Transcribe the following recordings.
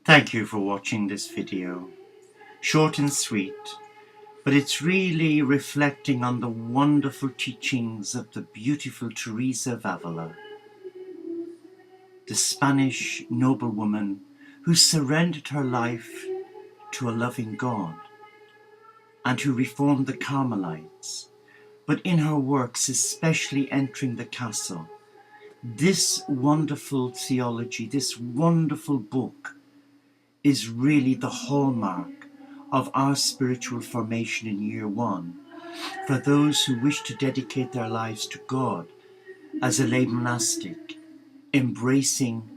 Thank you for watching this video. Short and sweet, but it's really reflecting on the wonderful teachings of the beautiful Teresa of Avila, the Spanish noblewoman who surrendered her life to a loving God and who reformed the Carmelites. But in her works, especially Entering the Castle, this wonderful theology, this wonderful book, is really the hallmark of our spiritual formation in year one for those who wish to dedicate their lives to God as a lay monastic, embracing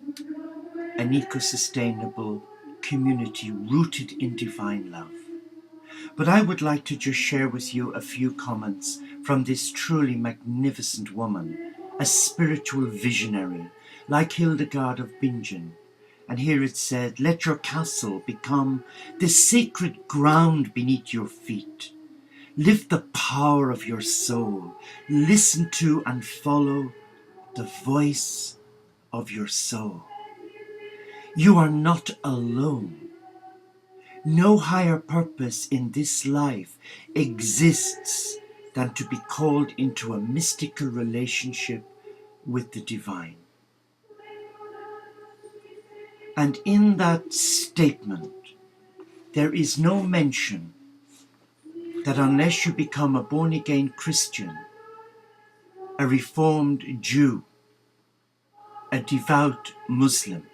an eco-sustainable community rooted in divine love. But I would like to just share with you a few comments from this truly magnificent woman, a spiritual visionary like Hildegard of Bingen. And here it said, "Let your castle become the sacred ground beneath your feet. Lift the power of your soul. Listen to and follow the voice of your soul. You are not alone. No higher purpose in this life exists than to be called into a mystical relationship with the divine." And in that statement, there is no mention that unless you become a born-again Christian, a reformed Jew, a devout Muslim,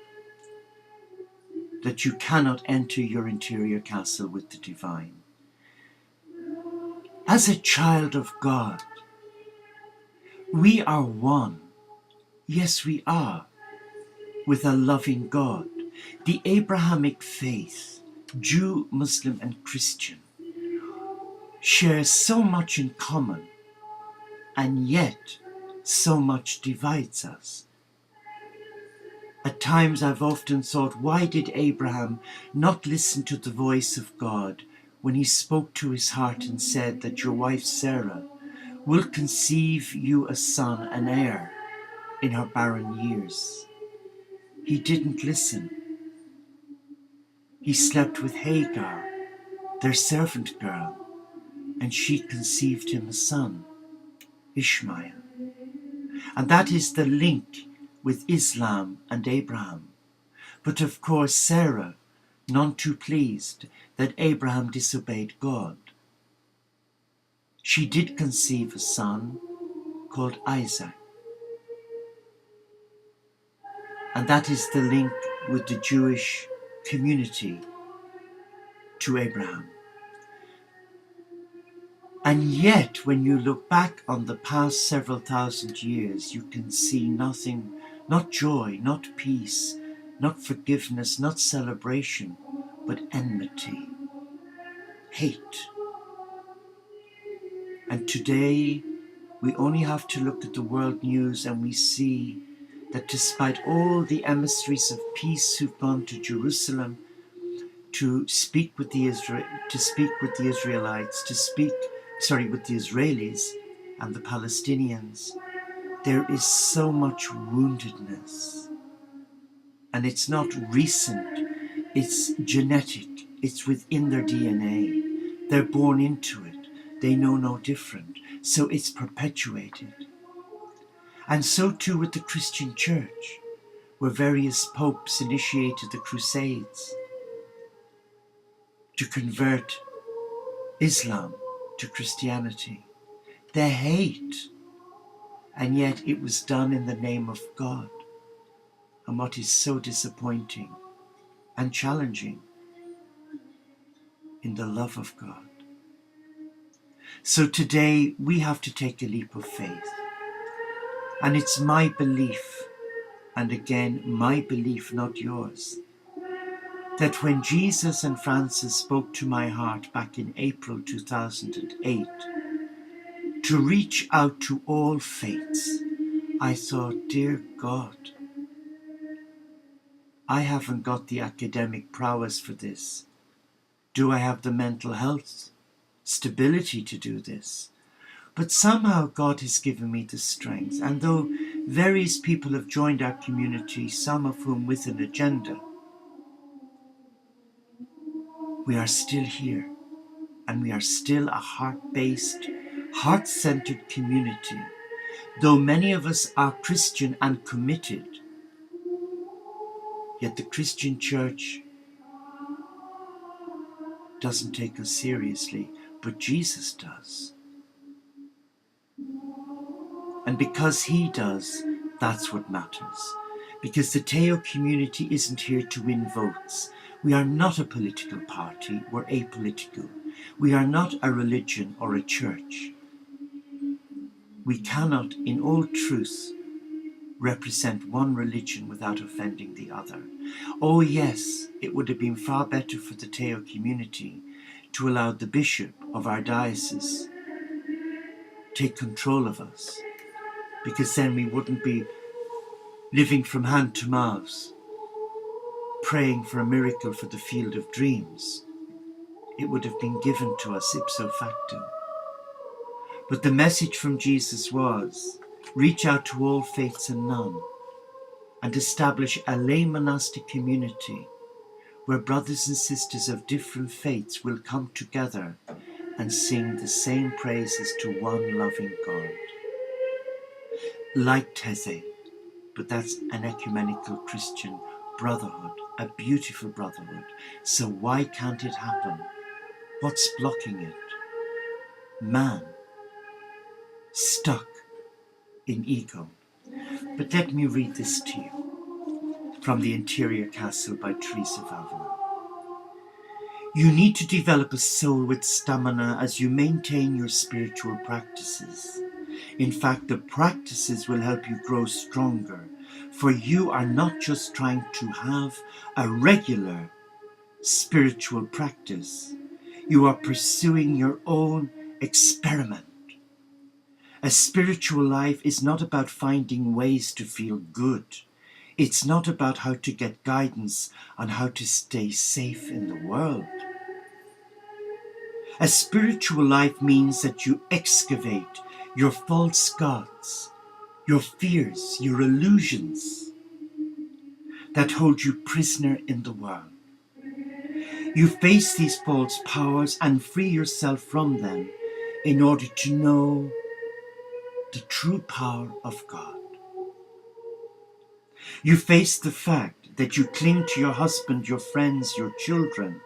that you cannot enter your interior castle with the divine. As a child of God, we are one. Yes, we are, with a loving God. The Abrahamic faith, Jew, Muslim, and Christian, share so much in common, and yet so much divides us. At times I've often thought, why did Abraham not listen to the voice of God when he spoke to his heart and said that your wife Sarah will conceive you a son, an heir, in her barren years? He didn't listen. He slept with Hagar, their servant girl, and she conceived him a son, Ishmael. And that is the link with Islam and Abraham. But of course Sarah, none too pleased that Abraham disobeyed God, she did conceive a son called Isaac. And that is the link with the Jewish community to Abraham. And yet, when you look back on the past several thousand years, you can see nothing, not joy, not peace, not forgiveness, not celebration, but enmity, hate. And today, we only have to look at the world news and we see that despite all the emissaries of peace who've gone to Jerusalem to speak with the with the Israelis and the Palestinians, there is so much woundedness. And it's not recent, it's genetic, it's within their DNA. They're born into it, they know no different, so it's perpetuated. And so too with the Christian Church, where various popes initiated the Crusades to convert Islam to Christianity. They hate, and yet it was done in the name of God. And what is so disappointing and challenging, in the love of God. So today we have to take a leap of faith. And it's my belief, and again, my belief, not yours, that when Jesus and Francis spoke to my heart back in April 2008, to reach out to all faiths, I thought, dear God, I haven't got the academic prowess for this. Do I have the mental health stability to do this? But somehow God has given me the strength. And though various people have joined our community, some of whom with an agenda, we are still here, and we are still a heart-based, heart-centered community. Though many of us are Christian and committed, yet the Christian church doesn't take us seriously, but Jesus does. And because he does, that's what matters. Because the Teo community isn't here to win votes. We are not a political party, we're apolitical. We are not a religion or a church. We cannot, in all truth, represent one religion without offending the other. Oh yes, it would have been far better for the Teo community to allow the bishop of our diocese take control of us, because then we wouldn't be living from hand to mouth, praying for a miracle for the field of dreams. It would have been given to us ipso facto. But the message from Jesus was, reach out to all faiths and none, and establish a lay monastic community where brothers and sisters of different faiths will come together and sing the same praises to one loving God. Like Taizé, but that's an ecumenical Christian brotherhood, a beautiful brotherhood. So why can't it happen? What's blocking it? Man, stuck in ego. But let me read this to you from The Interior Castle by Teresa of Avila. You need to develop a soul with stamina as you maintain your spiritual practices. In fact, the practices will help you grow stronger, for you are not just trying to have a regular spiritual practice. You are pursuing your own experiment. A spiritual life is not about finding ways to feel good. It's not about how to get guidance on how to stay safe in the world. A spiritual life means that you excavate your false gods, your fears, your illusions that hold you prisoner in the world. You face these false powers and free yourself from them in order to know the true power of God. You face the fact that you cling to your husband, your friends, your children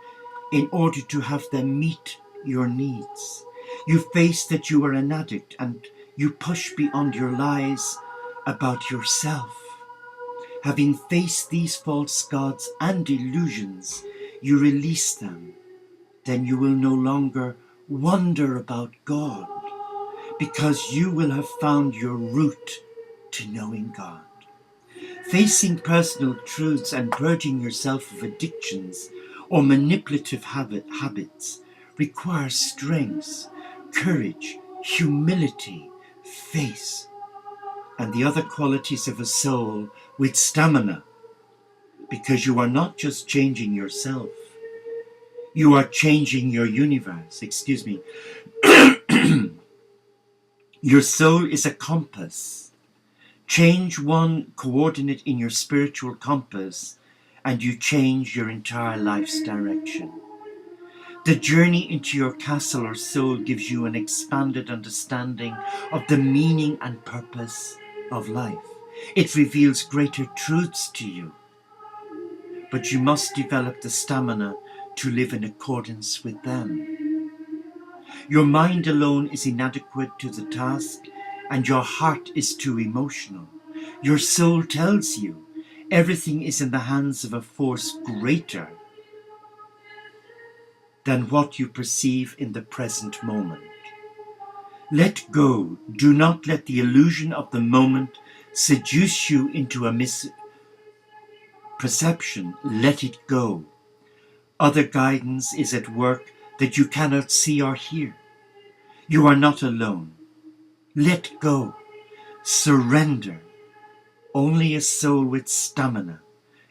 in order to have them meet your needs. You face that you are an addict and you push beyond your lies about yourself. Having faced these false gods and illusions, you release them. Then you will no longer wonder about God, because you will have found your route to knowing God. Facing personal truths and purging yourself of addictions or manipulative habits requires strength, courage, humility, faith, and the other qualities of a soul with stamina, because you are not just changing yourself, you are changing your universe. Your soul is a compass. Change one coordinate in your spiritual compass and you change your entire life's direction. The journey into your castle or soul gives you an expanded understanding of the meaning and purpose of life. It reveals greater truths to you, but you must develop the stamina to live in accordance with them. Your mind alone is inadequate to the task, and your heart is too emotional. Your soul tells you everything is in the hands of a force greater than what you perceive in the present moment. Let go. Do not let the illusion of the moment seduce you into a misperception. Let it go. Other guidance is at work that you cannot see or hear. You are not alone. Let go. Surrender. Only a soul with stamina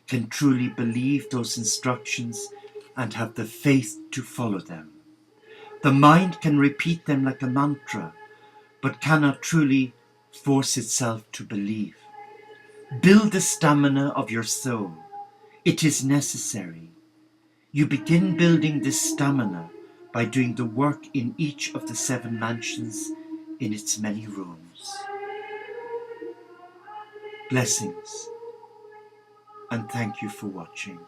can truly believe those instructions and have the faith to follow them. The mind can repeat them like a mantra, but cannot truly force itself to believe. Build the stamina of your soul. It is necessary. You begin building this stamina by doing the work in each of the 7 mansions in its many rooms. Blessings, and thank you for watching.